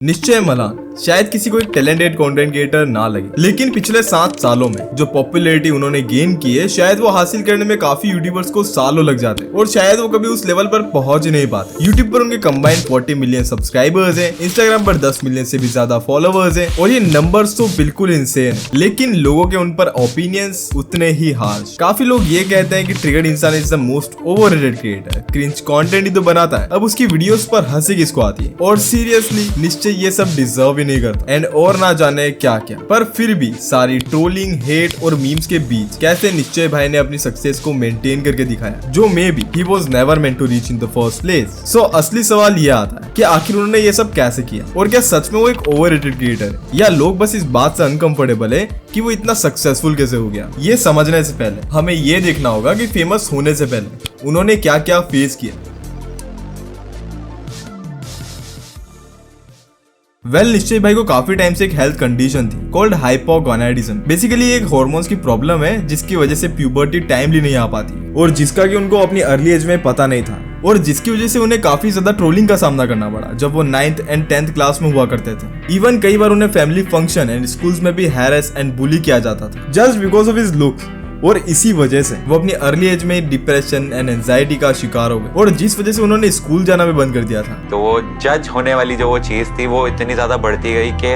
निश्चय मलान शायद किसी को एक टैलेंटेड कंटेंट क्रिएटर ना लगे, लेकिन पिछले 7 सालों में जो पॉपुलैरिटी उन्होंने गेन की है, शायद वो हासिल करने में काफी यूट्यूबर्स को सालों लग जाते हैं और शायद वो कभी उस लेवल पर पहुंच ही नहीं पाते। यूट्यूब पर उनके कंबाइंड 40 मिलियन सब्सक्राइबर्स हैं, इंस्टाग्राम पर 10 मिलियन से भी ज्यादा फॉलोवर्स हैं और ये नंबर्स तो बिल्कुल इंसेन है, लेकिन लोगों के उन पर ओपिनियंस उतने ही हार्श। काफी लोग ये कहते हैं कि triggered Insaan is the most overrated creator, cringe content ही तो बनाता है, अब उसकी वीडियोस पर हंसी किसको आती है। और सीरियसली निश्चय ये सब डिजर्व ही नहीं करता एंड और ना जाने क्या क्या। पर फिर भी सारी ट्रोलिंग, हेट और मीम्स के बीच कैसे निश्चय भाई ने अपनी सक्सेस को मेंटेन करके दिखाया, जो maybe he was never meant to reach in the first place. So असली सवाल ये आता है कि आखिर उन्होंने ये सब कैसे किया और क्या सच में वो एक ओवररेटेड क्रिएटर है या लोग बस इस बात से अनकंफर्टेबल है कि वो इतना सक्सेसफुल कैसे हो गया। ये समझने से पहले हमें ये देखना होगा कि फेमस होने से पहले उन्होंने क्या क्या फेस किया। निश्चय भाई को काफी टाइम से एक हेल्थ कंडीशन थी कॉल्ड हाइपोगोनाडिज्म। बेसिकली एक हार्मोन्स की प्रॉब्लम है जिसकी वजह से प्यूबर्टी टाइमली नहीं आ पाती और जिसका कि उनको अपनी अर्ली एज में पता नहीं था और जिसकी वजह से उन्हें काफी ज्यादा ट्रोलिंग का सामना करना पड़ा जब वो 9th एंड 10th क्लास में हुआ करते थे। इवन कई बार उन्हें फैमिली फंक्शन एंड स्कूल्स में भी हैरेस एंड बुली किया जाता था just because of his looks. और इसी वजह से वो अपनी अर्ली एज में डिप्रेशन एंड एंजाइटी का शिकार हो गए और जिस वजह से उन्होंने स्कूल जाना भी बंद कर दिया था। तो वो जज होने वाली जो वो चीज थी वो इतनी ज्यादा बढ़ती गई कि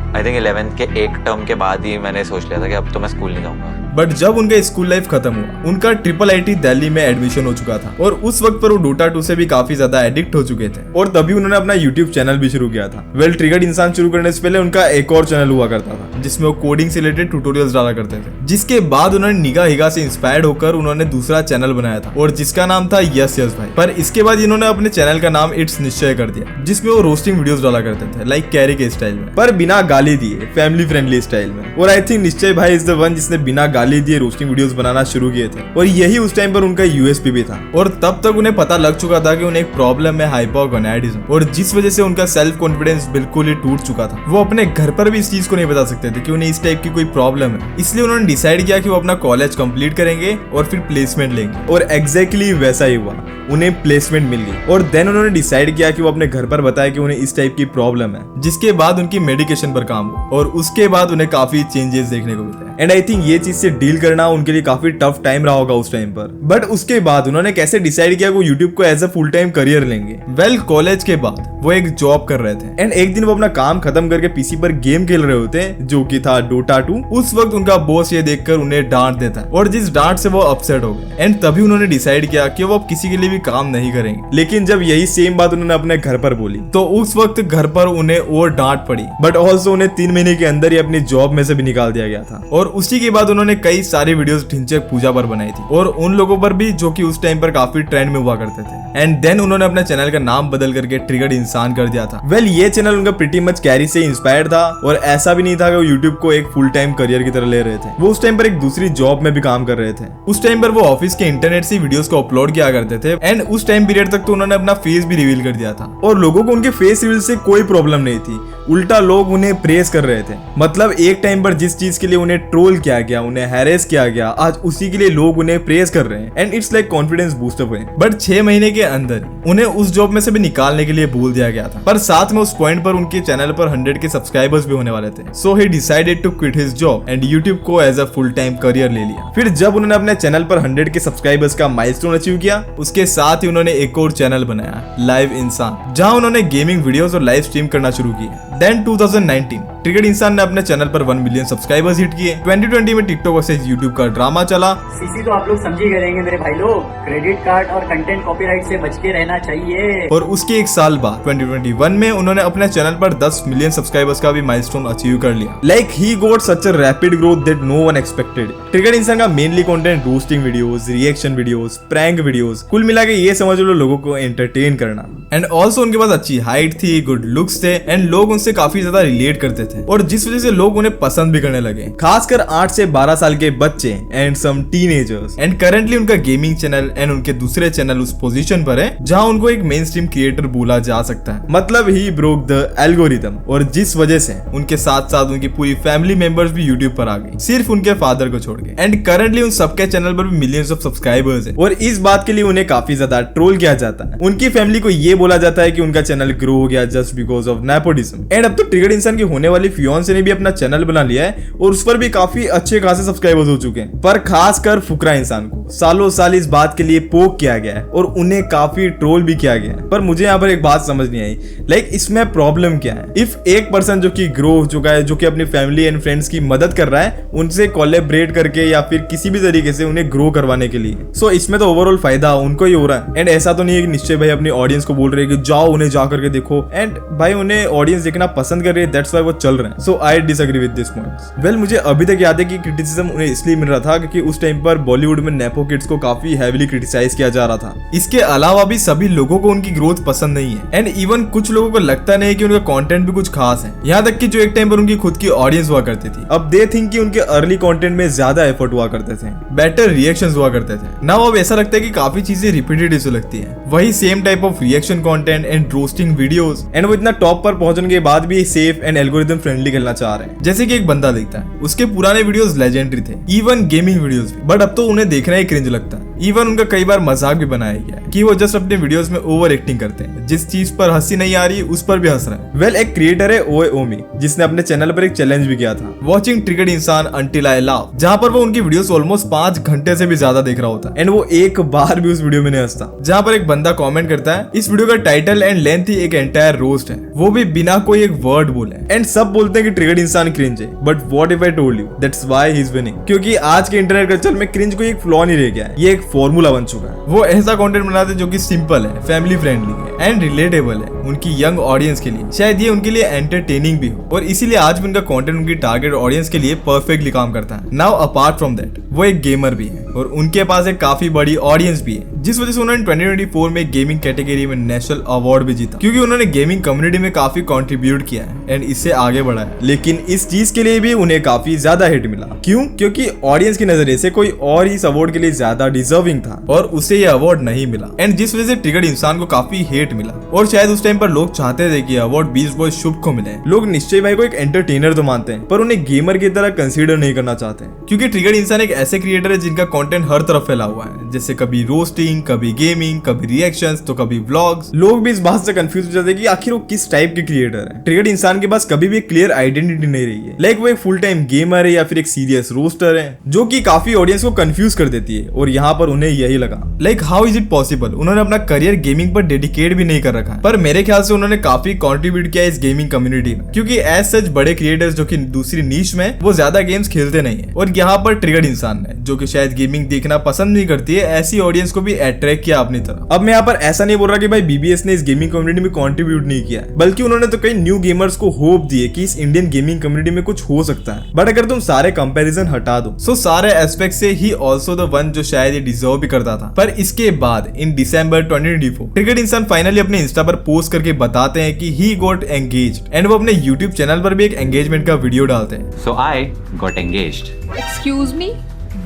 आई थिंक 11th के एक टर्म के बाद ही मैंने सोच लिया था कि अब तो मैं स्कूल नहीं जाऊंगा। बट जब उनका स्कूल लाइफ खत्म हुआ, उनका IIIT दिल्ली में एडमिशन हो चुका था और उस वक्त पर वो डोटा 2 से भी काफी ज्यादा एडिक्ट हो चुके थे और तभी उन्होंने अपना यूट्यूब चैनल भी शुरू किया था। ट्रिगर्ड इंसान शुरू करने से पहले उनका एक और चैनल हुआ करता था जिसमें वो कोडिंग से रिलेटेड ट्यूटोरियल्स डाला करते थे, जिसके बाद उन्होंने निगाह हिगा से इंस्पायर्ड होकर उन्होंने दूसरा चैनल बनाया था और जिसका नाम था यस यस भाई। पर इसके बाद इन्होंने अपने चैनल का नाम इट्स निश्चय कर दिया, जिसमें वो रोस्टिंग वीडियोस डाला करते थे लाइक कैरी के स्टाइल में, पर बिना गाली दिए, फैमिली फ्रेंडली स्टाइल में। और आई थिंक निश्चय भाई इज द वन जिसने बिना गाली दिए रोस्टिंग वीडियोस बनाना शुरू किए थे और यही उस टाइम पर उनका यूएसपी भी था। और तब तक उन्हें पता लग चुका था कि उन्हें एक प्रॉब्लम है हाइपोगोनाडिज्म और जिस वजह से उनका सेल्फ कॉन्फिडेंस बिल्कुल ही टूट चुका था। वो अपने घर पर भी इस चीज को नहीं बता सकते थे कि उन्हें इस टाइप की कोई प्रॉब्लम है, इसलिए उन्होंने डिसाइड किया कि वो अपना कॉलेज कंप्लीट करेंगे और फिर प्लेसमेंट लेंगे और एग्जैक्टली वैसा ही हुआ, उन्हें प्लेसमेंट मिल गई। और देन उन्होंने डिसाइड किया कि वो अपने घर पर बताए कि उन्हें इस टाइप की प्रॉब्लम है, जिसके बाद उनकी मेडिकेशन पर काम हुआ और उसके बाद उन्हें काफी चेंजेस देखने को मिले। एंड आई थिंक ये चीज से डील करना उनके लिए काफी टफ टाइम रहा होगा उस टाइम पर। बट उसके बाद उन्होंने कैसे डिसाइड किया कि वो यूट्यूब को as a full time career लेंगे। कॉलेज के बाद वो एक जॉब कर रहे थे एंड एक दिन वो अपना काम खत्म करके पीसी पर गेम खेल रहे होते हैं जो कि था डोटा 2। उस वक्त उनका बॉस ये देखकर उन्हें डांट देता है और जिस डांट से वो अपसेट हो गए एंड तभी उन्होंने डिसाइड किया कि वो अब किसी के लिए भी काम नहीं करेंगे। लेकिन जब यही सेम बात उन्होंने अपने घर पर बोली तो उस वक्त घर पर उन्हें और डांट पड़ी, बट ऑल्सो उन्हें 3 महीने के अंदर ही अपनी जॉब में से भी निकाल दिया गया था। और उसी के बाद उन्होंने कई सारी वीडियोस ढिंचैक पूजा पर बनाई थी और उन लोगों पर भी जो कि उस टाइम पर काफी ट्रेंड में हुआ करते थे। एंड देन उन्होंने अपने चैनल का नाम बदल करके ट्रिगर्ड इंसान कर दिया था। ये चैनल उनका प्रीटी मच कैरी से इंस्पायर्ड था और ऐसा भी नहीं था कि वो यूट्यूब को एक फुल टाइम करियर की तरह ले रहे थे। वो उस टाइम पर एक दूसरी जॉब में भी काम कर रहे थे। उस टाइम पर वो ऑफिस के इंटरनेट से वीडियोस को अपलोड किया करते थे एंड उस टाइम पीरियड तक तो उन्होंने अपना फेस भी रिवील कर दिया था और लोगों को उनके फेस रिवील से कोई प्रॉब्लम नहीं थी, उल्टा लोग उन्हें प्रेस कर रहे थे। मतलब एक टाइम पर जिस चीज के लिए उन्हें ट्रोल किया गया, उन्हें हैरेस किया गया, आज उसी के लिए लोग उन्हें प्रेस कर रहे हैं and it's like confidence boost up है। बट 6 महीने के अंदर उन्हें उस जॉब में से भी निकालने के लिए बोल दिया गया था, पर साथ में उस पॉइंट पर उनके चैनल पर 100 के सब्सक्राइबर्स भी होने वाले थे। So he decided to quit his job and YouTube को as a full time career ले लिया। फिर जब उन्होंने अपने चैनल पर 100 के सब्सक्राइबर्स का माइलस्टोन अचीव किया, उसके साथ ही उन्होंने एक और चैनल बनाया लाइव इंसान, जहां उन्होंने गेमिंग वीडियोस और लाइव स्ट्रीम करना शुरू किया। देन 2019 ट्रिगर्ड इंसान ने अपने चैनल पर 1 मिलियन सब्सक्राइबर्स हिट किए। 2020 में टिकटॉक वर्सेस यूट्यूब का ड्रामा चला। सीसी तो आप लोग समझ ही गए मेरे भाई लोग, क्रेडिट कार्ड और कंटेंट कॉपीराइट से बच के रहना चाहिए। और उसके 1 साल बाद 2021 में उन्होंने अपने चैनल पर 10 मिलियन सब्सक्राइबर्स का भी माइलस्टोन अचीव कर लिया। Like he got such a rapid growth that no one expected. Triggered Insaan का mainly content roasting videos, reaction videos, prank videos, कुल मिला के ये समझ लो लोगों को एंटरटेन करना। एंड ऑल्सो उनके पास अच्छी हाइट थी, गुड लुक्स थे एंड लोग उनसे काफी ज्यादा रिलेट करते थे। थे और जिस वजह से लोग उन्हें पसंद भी करने लगे, खासकर 8 से 12 साल के बच्चे and some teenagers. And currently उनका गेमिंग चैनल एंड उनके दूसरे चैनल उस पोजीशन पर है जहां उनको एक मेन स्ट्रीम क्रिएटर बोला जा सकता है। मतलब ही ब्रोक द एल्गोरिथम, और जिस वजह से उनके साथ साथ उनकी पूरी फैमिली मेंबर्स भी यूट्यूब पर आ गई, सिर्फ उनके फादर को छोड़ के। एंड करंटली उन सबके चैनल पर भी मिलियंस ऑफ सब्सक्राइबर्स है और इस बात के लिए उन्हें काफी ज्यादा ट्रोल किया जाता है। उनकी फैमिली को ये बोला जाता है कि उनका चैनल ग्रो हो गया just because of nepotism. And अब तो ट्रिगर्ड इंसान की होने वाली फियोंसे ने भी अपना चैनल बना लिया है और उस पर भी काफी अच्छे खासे सब्सक्राइबर्स हो चुके हैं। पर खासकर फुकरा इंसान को सालों साल इस बात के लिए पोक किया गया है और उन्हें काफी ट्रोल भी किया गया है। पर मुझे यहाँ पर एक बात समझ नहीं आई, लाइक इसमें प्रॉब्लम क्या है? इफ एक पर्सन जो कि ग्रो हो चुका है, जो कि अपनी फैमिली एंड फ्रेंड्स की मदद कर रहा है उनसे कोलैबोरेट करके या फिर किसी भी तरीके से उन्हें ग्रो करवाने के लिए, सो इसमें तो ओवरऑल फायदा उनको ही हो रहा है। एंड ऐसा तो नहीं है कि निश्चय भाई अपनी ऑडियंस को बोल रहे हैं कि जाओ उन्हें जा करके देखो, एंड भाई उन्हें ऑडियंस देखना पसंद कर रही है, दैट्स व्हाई वो चल रहे हैं। So I disagree with this points. Well मुझे अभी तक याद है कि क्रिटिसिज्म उन्हें इसलिए मिल रहा था क्योंकि उस टाइम पर बॉलीवुड में नेपो किड्स को काफी हैवीली क्रिटिसाइज किया जा रहा था। इसके अलावा भी सभी लोगों को उनकी ग्रोथ पसंद नहीं है एंड इवन कुछ लोगों को लगता नहीं है कि उनका कंटेंट भी कुछ खास है, यहाँ तक कि जो एक टाइम पर उनकी खुद की ऑडियंस हुआ करती थी, अब दे थिंक कि उनके अर्ली कंटेंट में ज्यादा एफर्ट हुआ करते थे, बेटर रिएक्शंस हुआ करते थे। नाउ अब ऐसा लगता है कि काफी चीजें रिपीटेटिव से लगती है, वही same type of reaction content and roasting videos, and वो इतना टॉप पर पहुंचने के बाद भी सेफ एंड एल्गोरिथम फ्रेंडली खेलना चाह रहे हैं। जैसे कि एक बंदा देखता है उसके पुराने वीडियोस लेजेंडरी थे, इवन गेमिंग वीडियोस भी, बट अब तो उन्हें देखना ही क्रिंज लगता है। इवन उनका कई बार मजाक भी बनाया गया है कि वो जस्ट अपने वीडियोस में ओवर एक्टिंग करते हैं, जिस चीज पर हंसी नहीं आ रही उस पर भी हंस रहे हैं। वेल एक क्रिएटर है ओए ओमी, जिसने अपने चैनल पर एक चैलेंज भी किया था, वॉचिंग ट्रिगर्ड इंसान अंटिल आई लाफ, जहां पर वो उनकी वीडियोस ऑलमोस्ट 5 घंटे से भी ज्यादा देख रहा होता है एंड वो एक बार भी उस वीडियो में नहीं हंसता। जहां पर एक बंदा कमेंट करता है इस वीडियो का टाइटल एंड लेंथ ही एक एंटायर रोस्ट है, वो भी बिना कोई एक वर्ड बोले, एंड सब बोलते हैं कि ट्रिगर्ड इंसान क्रिंज है, but what if I told you that's why he is winning. क्योंकि आज के इंटरनेट कल्चर में क्रिंज को एक फ्लॉ नहीं रह गया है, ये एक फॉर्मूला बन चुका है। वो ऐसा कंटेंट बनाते हैं जो कि सिंपल है, फैमिली फ्रेंडली है एंड रिलेटेबल है उनकी यंग ऑडियंस के लिए, शायद ये उनके लिए एंटरटेनिंग भी हो और इसीलिए आज भी उनका कंटेंट उनकी टारगेट ऑडियंस के लिए परफेक्टली काम करता है। नाउ अपार्ट फ्रॉम दैट वो एक गेमर भी है और उनके पास एक काफी बड़ी ऑडियंस भी है, जिस वजह से उन्होंने 2024 में गेमिंग कैटेगरी में नेशनल अवार्ड भी जीता, क्योंकि उन्होंने गेमिंग कम्युनिटी में काफी कंट्रीब्यूट किया है एंड इससे आगे बढ़ा है। लेकिन इस चीज के लिए भी उन्हें काफी ज्यादा हिट मिला। क्यों? क्योंकि ऑडियंस की नजरिए से कोई और इस अवार्ड के लिए ज्यादा डिजर्विंग था और उसे ये अवार्ड नहीं मिला, एंड जिस वजह से ट्रिगर्ड इंसान को काफी हेट मिला। और शायद उस टाइम पर लोग चाहते थे कि अवार्ड बीस्ट बॉय शुभ को मिले। लोग निश्चय भाई को एक एंटरटेनर तो मानते हैं पर उन्हें गेमर की तरह कंसीडर नहीं करना चाहते, क्योंकि ट्रिगर्ड इंसान एक ऐसे क्रिएटर है जिनका कंटेंट हर तरफ फैला हुआ है, जैसे कभी रोस्टिंग, कभी गेमिंग, कभी रिएक्शंस, तो कभी व्लॉग्स। लोग भी इस बात से कंफ्यूज हो जाते हैं कि आखिर वो किस टाइप के क्रिएटर है। ट्रिगर्ड इंसान के पास कभी भी क्लियर आइडेंटिटी नहीं रही है, लाइक वो एक फुल टाइम गेमर है या फिर एक सीरियस रोस्टर है, जो कि काफी ऑडियंस को कंफ्यूज कर देती है। और यहाँ पर उन्हें यही लगा, like how is it possible, उन्होंने अपना करियर गेमिंग पर डेडिकेट भी नहीं कर रखा है। पर मेरे ख्याल से उन्होंने काफी कंट्रीब्यूट किया इस गेमिंग कम्युनिटी में, क्योंकि एज सच बड़े क्रिएटर्स जो कि दूसरी नीश में वो ज्यादा गेम्स खेलते नहीं है, और यहाँ पर ट्रिगर्ड इंसान ने जो कि शायद गेमिंग देखना पसंद नहीं करती है, ऐसी ऑडियंस को भी अट्रैक्ट किया अपनी तरफ। अब मैं यहाँ पर ऐसा नहीं बोल रहा कि भाई बीबीएस ने इस गेमिंग कम्युनिटी में कंट्रीब्यूट नहीं किया, बल्कि उन्होंने तो कई न्यू गेमर्स को होप दिए कि इस इंडियन गेमिंग कम्युनिटी में कुछ हो सकता है। बट अगर तुम सारे कंपैरिजन हटा दो, सो सारे एस्पेक्ट से ही आल्सो द वन जो शायद ये डिजर्व भी करता था। पर इसके बाद इन दिसंबर 2024 ट्रिगर्ड इंसान फाइनली अपने इंस्टा पर पोस्ट करके बताते हैं कि ही गॉट एंगेज्ड, एंड वो अपने यूट्यूब चैनल पर भी एक एंगेजमेंट का वीडियो डालते हैं। So I got engaged. Excuse me?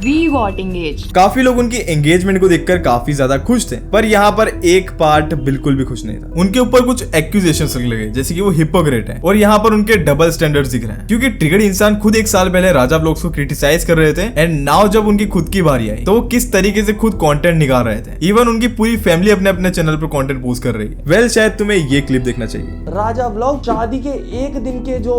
We got engaged. काफी लोग उनकी एंगेजमेंट को देखकर काफी ज्यादा खुश थे, पर यहाँ पर एक पार्ट बिल्कुल भी खुश नहीं था। उनके ऊपर कुछ एक्यूजेशंस लगे, जैसे कि वो हिपोक्रेट है और यहाँ पर उनके डबल स्टैंडर्ड्स दिख रहे हैं, क्योंकि ट्रिगर्ड इंसान खुद एक साल पहले राजा व्लॉग्स को क्रिटिसाइज कर रहे थे, एंड नाउ जब उनकी खुद की बारी आई तो वो किस तरीके से खुद कंटेंट निकाल रहे थे। इवन उनकी पूरी फैमिली अपने अपने चैनल पर कंटेंट पोस्ट कर रही है। वेल शायद तुम्हें ये क्लिप देखना चाहिए। राजा व्लॉग शादी के एक दिन के जो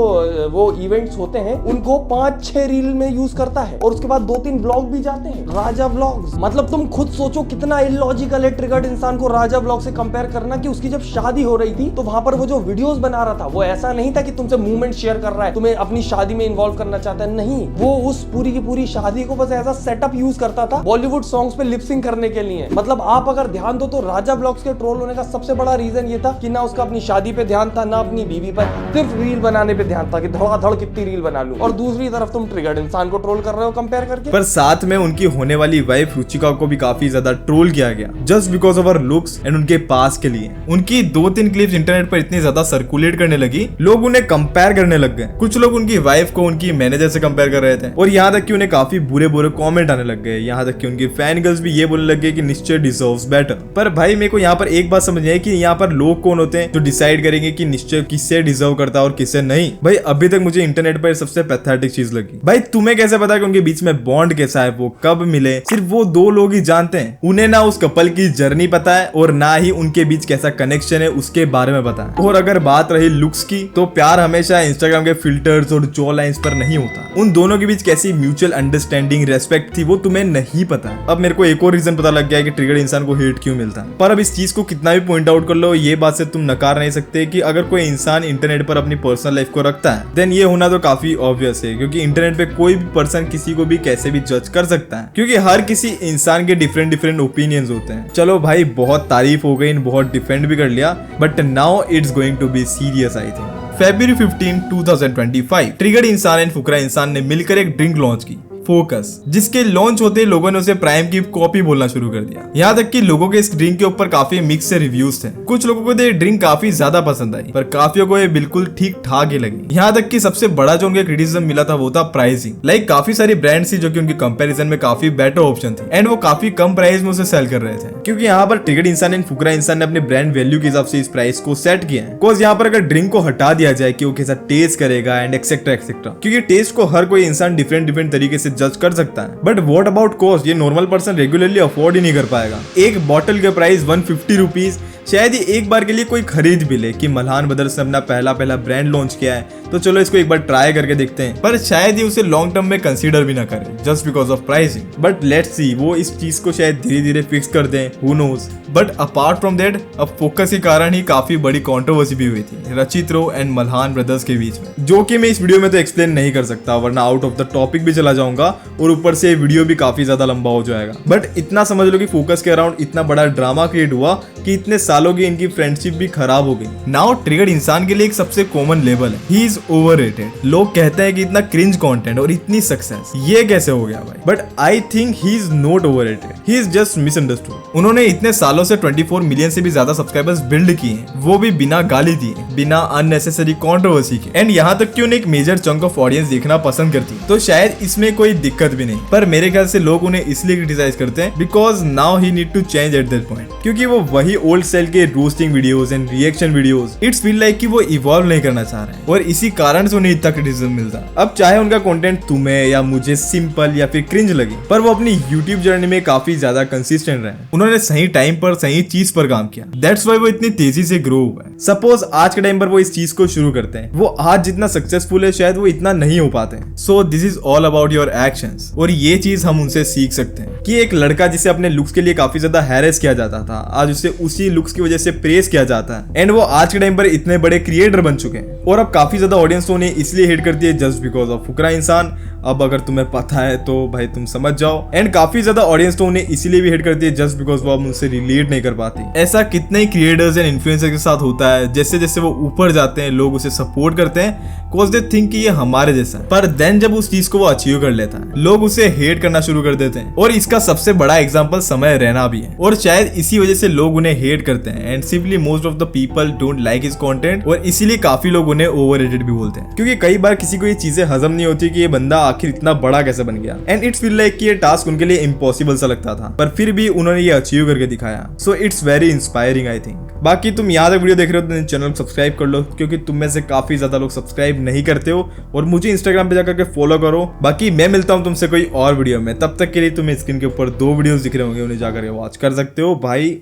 वो इवेंट्स होते हैं उनको 5-6 रील में यूज करता है और उसके बाद 2-3 ब्लॉग भी जाते हैं। राजा व्लॉग्स, मतलब तुम खुद सोचो कितना इलॉजिकल है ट्रिगर्ड इंसान को राजा व्लॉग से कंपेयर करना कि उसकी जब शादी हो रही थी तो वहां पर वो जो वीडियोस बना रहा था वो ऐसा नहीं था कि तुमसे मूवमेंट शेयर कर रहा है, तुम्हें अपनी शादी में इन्वॉल्व करना चाहता है, नहीं, वो उस पूरी की पूरी शादी को बस ऐसा सेटअप यूज करता था बॉलीवुड सॉन्ग्स पे लिपसिंग करने के लिए। मतलब आप अगर ध्यान दो तो राजा व्लॉग्स के ट्रोल होने का सबसे बड़ा रीजन ये था कि ना उसका अपनी शादी पे ध्यान था ना अपनी बीवी पर, सिर्फ रील बनाने पे ध्यान था कि धड़ाधड़ कितनी रील बना लूं, और दूसरी तरफ तुम ट्रिगर्ड इंसान को ट्रोल कर रहे हो कंपेयर करके। पर साथ में उनकी होने वाली वाइफ रुचिका को भी काफी ज्यादा ट्रोल किया गया just because of her looks and उनके पास के लिए। उनकी 2-3 क्लिप्स इंटरनेट पर इतनी ज्यादा सर्कुलेट करने लगी, लोग उन्हें कंपेयर करने लग गए। कुछ लोग उनकी वाइफ को उनकी मैनेजर से कंपेयर कर रहे थे और यहाँ तक कि उन्हें काफी बुरे बुरे कमेंट आने लग गए। यहाँ तक कि उनकी फैन गर्ल्स भी ये बोलने लग गए कि निश्चय डिजर्व्स बेटर। पर भाई मेरे को यहाँ पर एक बात समझ आई कि यहाँ पर लोग कौन होते हैं जो डिसाइड करेंगे कि निश्चय किससे डिजर्व करता है और किससे नहीं। भाई अभी तक मुझे इंटरनेट पर सबसे पैथेटिक चीज लगी। भाई तुम्हें कैसे पता कि उनके बीच में बॉन्ड कैसा है, वो कब मिले, सिर्फ वो 2 लोग ही जानते हैं। उन्हें ना उस कपल की जर्नी पता है और ना ही उनके बीच कैसा कनेक्शन है उसके बारे में पता है। और अगर बात रही लुक्स की, तो प्यार हमेशा इंस्टाग्राम के फिल्टर्स और जॉ लाइंस पर नहीं होता। उन दोनों के बीच कैसी म्यूचुअल अंडरस्टैंडिंग, रेस्पेक्ट थी वो तुम्हें नहीं पता। अब मेरे को एक और रीजन पता लग गया है कि ट्रिगर्ड इंसान को हेट क्यों मिलता है। पर अब इस चीज को कितना भी पॉइंट आउट कर लो, ये बात से तुम नकार नहीं सकते कि अगर कोई इंसान इंटरनेट पर अपनी पर्सनल लाइफ को रखता है देन ये होना तो काफी ऑब्वियस है, क्योंकि इंटरनेट पे कोई भी पर्सन किसी को भी कैसे भी जज कर सकता है, क्योंकि हर किसी इंसान के डिफरेंट ओपिनियंस होते हैं। चलो भाई बहुत तारीफ हो गई, बहुत डिफेंड भी कर लिया, but now it's going to be serious I think. February 15, 2025 Triggered Insaan and Fukra Insaan ने मिलकर एक ड्रिंक लॉन्च की, फोकस, जिसके लॉन्च होते ही लोगों ने उसे प्राइम की कॉपी बोलना शुरू कर दिया। यहाँ तक कि लोगों के इस ड्रिंक के ऊपर काफी मिक्स से रिव्यूज थे। कुछ लोगों को ये ड्रिंक काफी ज्यादा पसंद आई, पर काफियों को ये बिल्कुल ठीक ठाक ही लगी। यहाँ तक कि सबसे बड़ा जो उनके क्रिटिसिज्म मिला था वो था प्राइसिंग। लाइक काफी सारी ब्रांड्स थी जो कि उनके कंपैरिजन में काफी बेटर ऑप्शन थी एंड वो काफी कम प्राइस में उसे सेल कर रहे थे, क्योंकि यहाँ पर ट्रिगर्ड इंसान एंड फुकरा इंसान ने अपने ब्रांड वैल्यू के हिसाब से इस प्राइस को सेट किया है। बिकॉज यहाँ पर अगर ड्रिंक को हटा दिया जाए कि वो कैसा टेस्ट करेगा एंड एक्सेट्रा एक्सेट्रा, क्योंकि टेस्ट को हर कोई इंसान डिफरेंट तरीके से जज कर सकता है। बट वॉट अबाउट कॉस्ट, ये नॉर्मल पर्सन रेगुलरली अफोर्ड ही नहीं कर पाएगा। एक बॉटल के प्राइस 150 रुपीज, शायद ये एक बार के लिए कोई खरीद भी ले कि मल्हान ब्रदर्स ने अपना पहला ब्रांड लॉन्च किया है तो चलो इसको एक बार ट्राई करके देखते हैं, पर शायद ये उसे लॉन्ग टर्म में कंसीडर भी ना करे just because of pricing. But let's see, वो इस चीज को शायद धीरे धीरे फिक्स कर दें, who knows. But apart from that, अब फोकस के कारण ही काफी बड़ी कंट्रोवर्सी भी हुई थी रचित रो एंड मल्हान ब्रदर्स के बीच में, जो कि मैं इस वीडियो में तो एक्सप्लेन नहीं कर सकता वरना आउट ऑफ द टॉपिक भी चला जाऊंगा और ऊपर से वीडियो भी काफी ज्यादा लंबा हो जाएगा। बट इतना समझ लो कि फोकस के अराउंड इतना बड़ा ड्रामा क्रिएट हुआ कि इतने सालों की इनकी फ्रेंडशिप भी खराब हो गई। नाउ ट्रिगर्ड इंसान के लिए एक सबसे कॉमन लेवल है, ही इज ओवररेटेड। लोग कहते हैं कि इतना क्रिंज कंटेंट और इतनी सक्सेस, ये कैसे हो गया भाई? But I think he is not overrated, he is just misunderstood. उन्होंने इतने सालों से 24 मिलियन से भी ज्यादा सब्सक्राइबर्स बिल्ड किए हैं, वो भी बिना गाली दिए, बिना अननेसेसरी कंट्रोवर्सी के, एंड यहाँ तक कि उन्हें एक मेजर चंक ऑफ ऑडियंस देखना पसंद करती है, तो शायद इसमें कोई दिक्कत भी नहीं। पर मेरे ख्याल से लोग उन्हें इसलिए क्रिटिसाइज करते हैं because now he need to change at that point, क्योंकि वो वही ओल्ड स्टाइल के roasting videos and reaction videos, it's feel like कि वो इवॉल्व नहीं करना चाह रहे हैं और इसी कारण से उन्हें इतना क्रिटिसिज्म मिलता। अब चाहे उनका कंटेंट तुम्हें या मुझे सिंपल या फिर क्रिंज लगे, पर वो अपनी यूट्यूब जर्नी में काफी ज्यादा कंसिस्टेंट रहे। उन्होंने सही टाइम पर सही चीज पर काम किया, दैट्स व्हाई वो इतनी तेजी से ग्रो हुआ है। सपोज आज के टाइम पर वो इस चीज को शुरू करते हैं, वो आज जितना सक्सेसफुल है शायद वो इतना नहीं हो पाते हैं। So this is all about your actions, और ये चीज हम उनसे सीख सकते हैं कि एक लड़का जिसे अपने लुक्स के लिए काफी ज्यादा हैरेस किया जाता था, आज उसे उसी लुक्स की वजह से प्रेस किया जाता है एंड वो आज के टाइम पर इतने बड़े क्रिएटर बन चुके हैं। और अब काफी ज्यादा ऑडियंस तो उन्हें इसलिए हिट करती है जस्ट बिकॉज ऑफ फुकरा इंसान। अब अगर तुम्हें पता है तो भाई तुम समझ जाओ। एंड काफी ज्यादा ऑडियंस तो उन्हें इसलिए भी हिट करती है जस्ट बिकॉज वो अब उनसे रिलेट नहीं कर पाती। ऐसा कितने ही क्रिएटर्स एंड इन्फ्लुएंसर्स के साथ होता है, जैसे जैसे वो ऊपर जाते हैं लोग उसे सपोर्ट करते हैं बिकॉज दे थिंक कि ये हमारे जैसा है, पर देन जब उस चीज को वो अचीव कर लेता है लोग उसे हेट करना शुरू कर देते हैं। और इसका सबसे बड़ा एग्जांपल समय रैना भी है, और शायद इसी वजह से लोग उन्हें हेट करते हैं and simply most of the people don't like his content, और इसीलिए काफी लोग उन्हें ओवररेटेड भी बोलते हैं, क्योंकि कई बार किसी को ये चीजें हजम नहीं होती कि ये बंदा आखिर इतना बड़ा कैसे बन गया। एंड इट्स फील लाइक कि ये टास्क उनके लिए इम्पॉसिबल सा लगता था, पर फिर भी उन्होंने ये अचीव करके दिखाया। So it's very inspiring I think. बाकी तुम यहाँ तक वीडियो देख रहे हो तो चैनल सब्सक्राइब कर लो, क्योंकि तुम में से काफी ज्यादा लोग सब्सक्राइब नहीं करते हो, और मुझे इंस्टाग्राम पे जाकर के फॉलो करो। बाकी मैं मिलता हूँ तुमसे कोई और वीडियो में, तब तक के लिए तुम्हें स्क्रीन के ऊपर 2 वीडियोस दिख रहे होंगे, उन्हें जाकर के वॉच कर सकते हो। भाई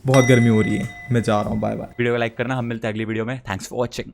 बहुत गर्मी हो रही है, मैं जा रहा हूँ, बाय बाय। वीडियो को लाइक करना, हम मिलते हैं अगली वीडियो में। Thanks for watching.